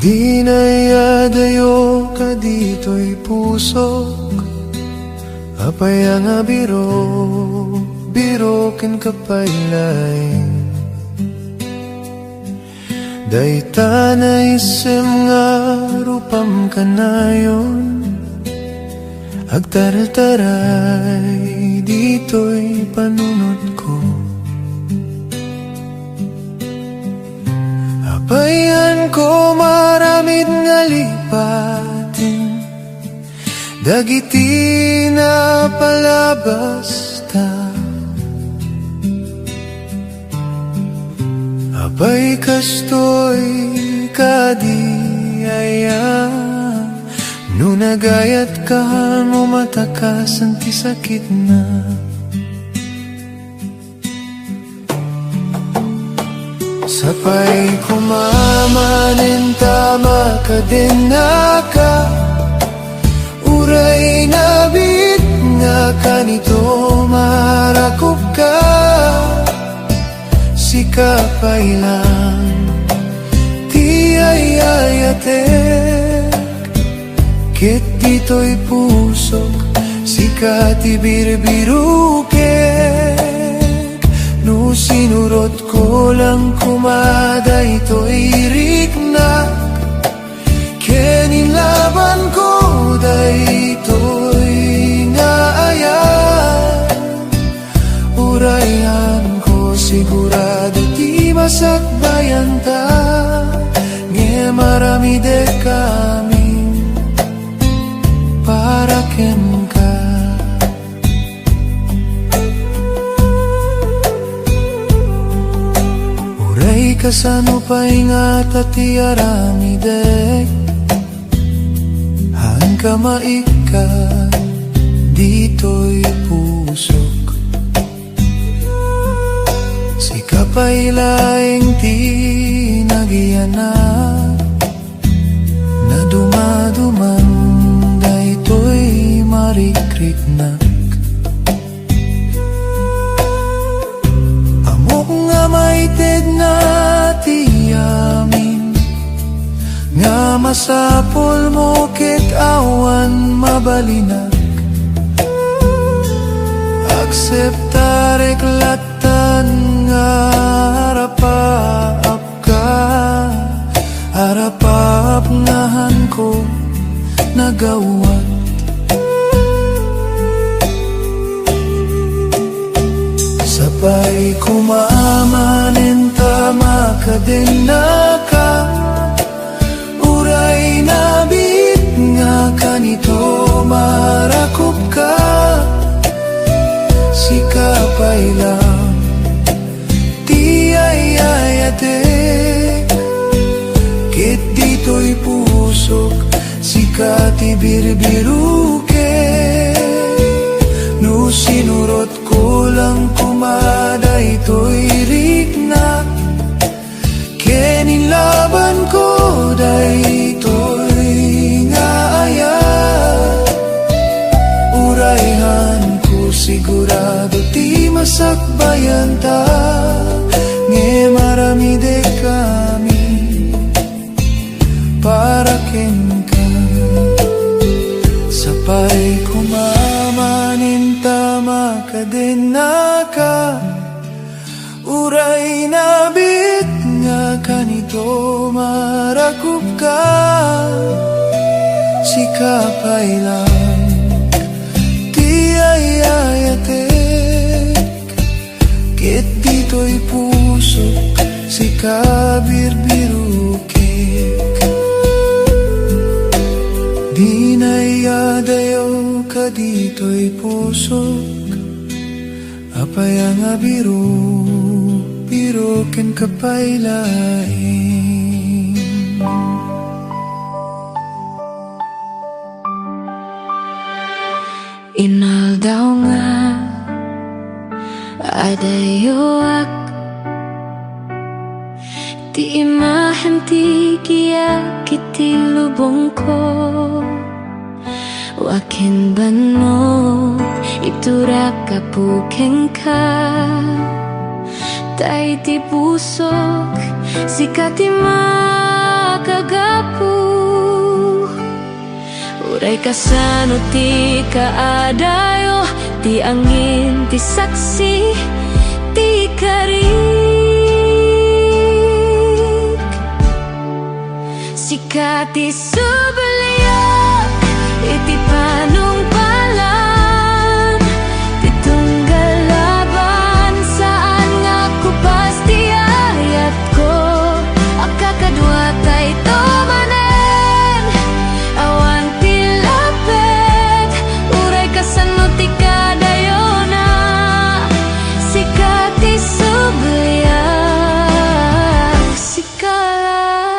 Di nayadayo ka dito'y pusok, apay nga biro, birokin ka pa'y dayta na isim nga rupam kanayon, agtaral-taray dito'y panunod ko. Apayan ko maramid nga lipatin, dagiti na palabas ta. Apay kastoy kadiaya, no nagayat ka mo matakasan ti sakit na. Sapay kumamanin tama ka din naka, uray nabit nga kanito marakop ka. Sikapay lang ti ayayatek, ket dito'y pusok sikati birbirukek. No sinurot ko lang kumada ito'y riknak, kenilaban ko dayto'y nga ayan. Urayan ko sigurado ti masakbayan ta, nge marami de kami para ken ka. Uray kasano pa'y nga tati aramidek, haan ka maikat dito'y pusok. Sikapay laing ti nagiyanak, na dumaduman dayto'y marikriknak. Amok nga maited na ti amin, nga masapol mo ket awan mabalinak. Akseptarek latan nga harapaap ka, harapaap ngahan ko nagawat. Sabay kumamanin tama ka din naka, uray nabit nga kanito marakop ka. Sikapay lang ti ayayatek, ket dito'y pusok sikati birbirukek. No sinurot ko lang kumada ito'y riknak, kenilaban ko dayto'y nga ayan. Urayhan ko sigurado ti masakbayan ta, nge marami de kami para ken ka. Sapay kumamanin tama ka din naka, uray nabit nga kanito marakop ka. Sikapay lang ti ayayatek, ket dito'y pusok sikabirbirukek. Di nayadayo ka dito'y pusok, apay nga biro, biroken ka pa'y laing. Inaldaw nga adayoak ti imahem ti kiyak iti lubong ko. Wakin bano iturak kapukeng ka tay ti pusok sikati makagapu. Uray kasano ti kaadayo ti angin ti saksi ti karik sikati subaliak iti panungpalan ti tunggal laban saan nga kupas ti ayat ko akakadwa tay to manen awan ti lapet uray kasano ti kadayona sikati subaliak sikalaen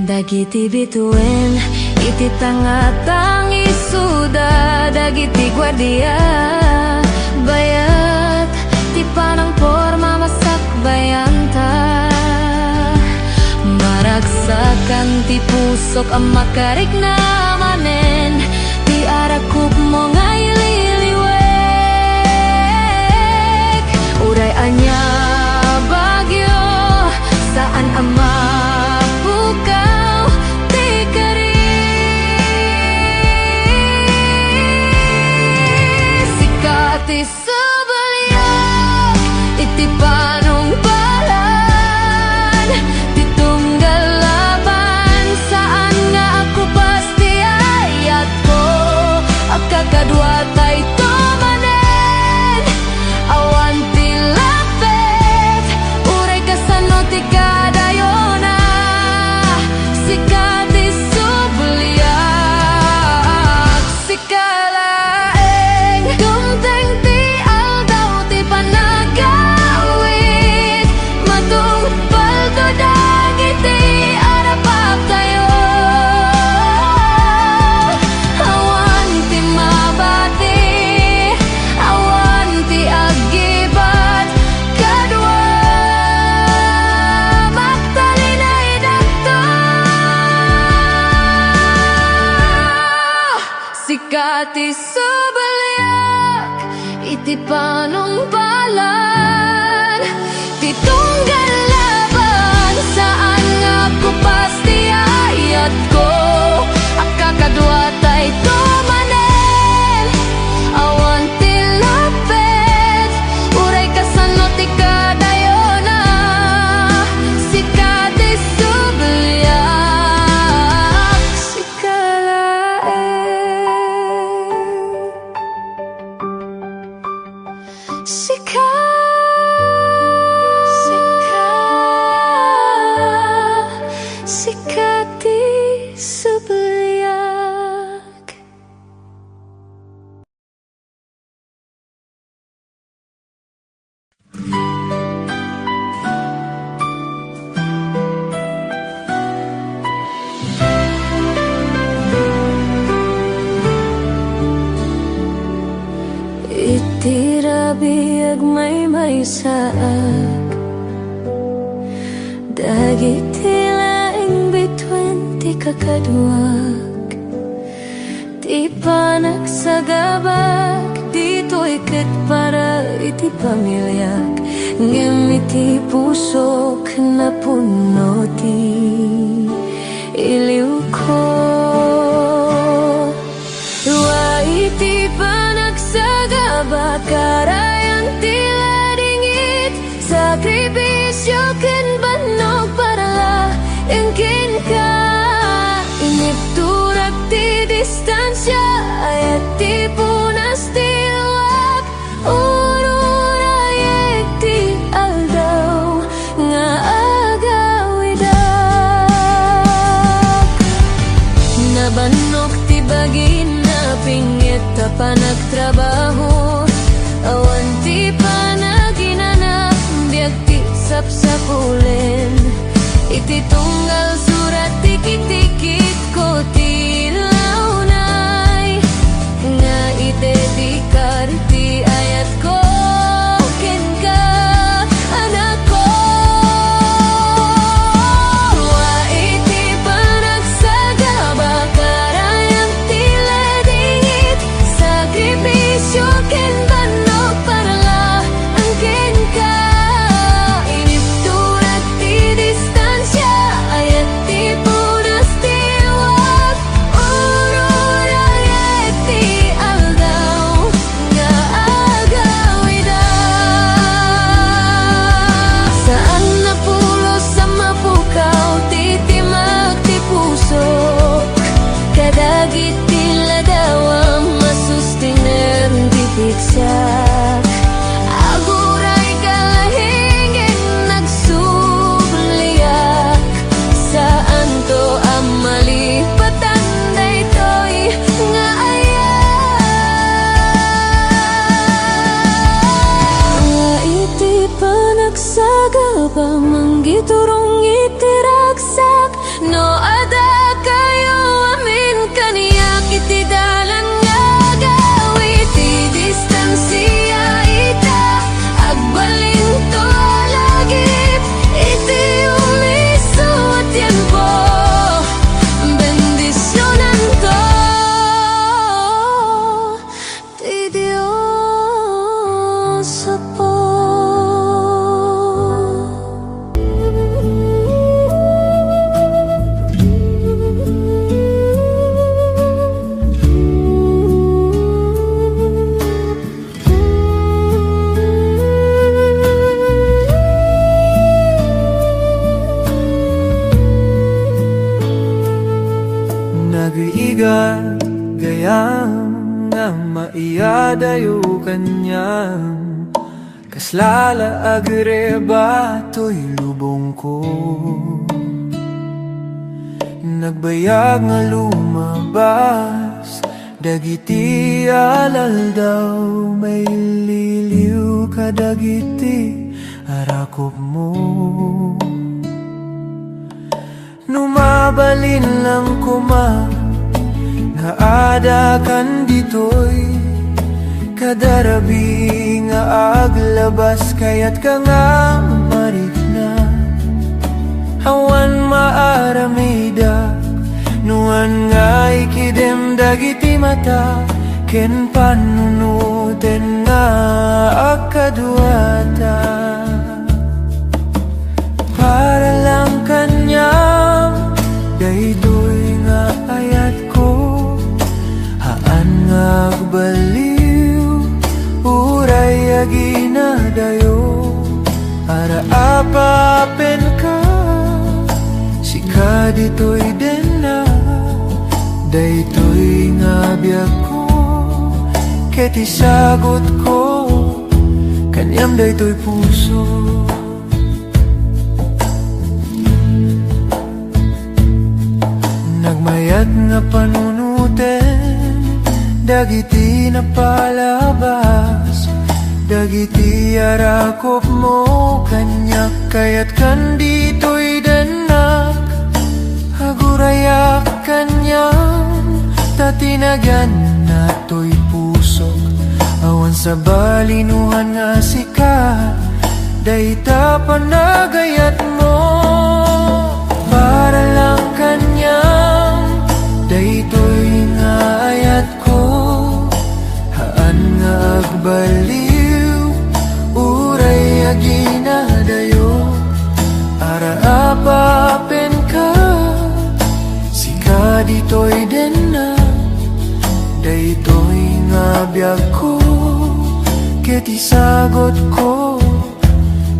dagiti bituin iti tangatang isuda dagiti guardia bayat ti panang porma masak bayanta maragsakan ti pusok ang makarik na manen ti arakub mo ngay liliwek uray anya bagyo saan ama ti subaliak iti panungpalan ti tunggal laban saan nga ako pasti ayat ko akakadwa tay to manen awan ti lapet uray kasano ti kadayona sikati subaliak sikalaeng gumteng sikati subaliak iti panungpalan ti tunggal laban saan nga ko pasti ayat ko akakadwa tay to manen awan ti lapet uray kasano ti kadayona sikati subaliak sikalaen sikati subaliak. Itirabiag may saak dagiti laing bituin ti kakaduak ti panagsagabak dito'y ket para iti pamilyak ngem iti pusok na puno ti iliw ko wa iti panagsagabak karayan ti ladingit sakribisyo ken banog para la engkin ka inipturak ti distansya ayat ti punas ti luwak ururayek ti aldaw nga agawidak nabanok ti bagin na pingit ta panagtrabaho pamanggiturong itiragsak no ada kayo amin kaniyak itidalan nga gawit distansya ita agbalin to lagip iti umiso at tiempo bendisyonan ko ti Diyos Apo. Nag-iiga gayang nga maiyadayo kanyang kaslala agreba to'y lubong ko nagbayag nga lumabas dagiti alal daw may liliw ka dagiti arakop mo numabalin lang kuma nga ada kan ditoy kadarabi nga aglabas kayat ka nga marikna hawan maaramida nuan nga ikidem dagiti mata ken panunuten nga akaduata para lang kanyang daytoy nga ayat ko haan nga agbaliw uray aginadayo ara apapen ka sika ditoy den na daytoy nga biag ko ket isagot ko kanyam daytoy puso nagmayat nga panunuten dagiti na palabas dagiti arakop mo kanyak kayat kan ditoy danak agurayak kanyang tatinagyan na to'y pusok awan sa balinuhan nga sika dayta panagayat mo para lang kanyang daytoy nga ayat ko haan nga agbaliw uray aginadayo ara apapen ka sika ditoy den na daytoy nga biag ko ket isagot ko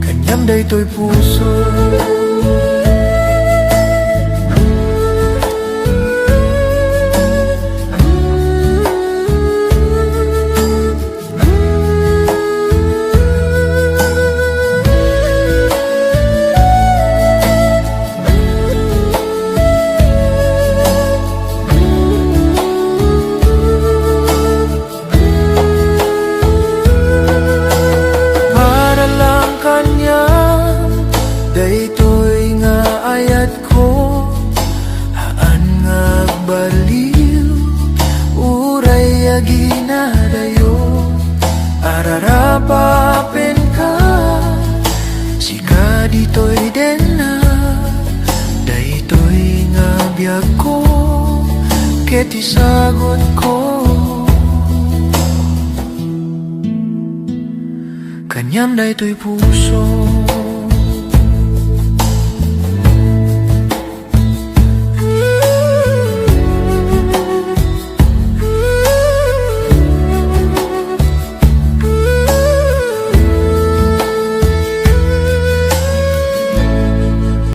kanyam daytoy puso daytoy nga ayat ko haan nga agbaliw uray aginadayo ararapapen ka sika ditoy den na daytoy nga biag ko ket isagot ko kanyam daytoy puso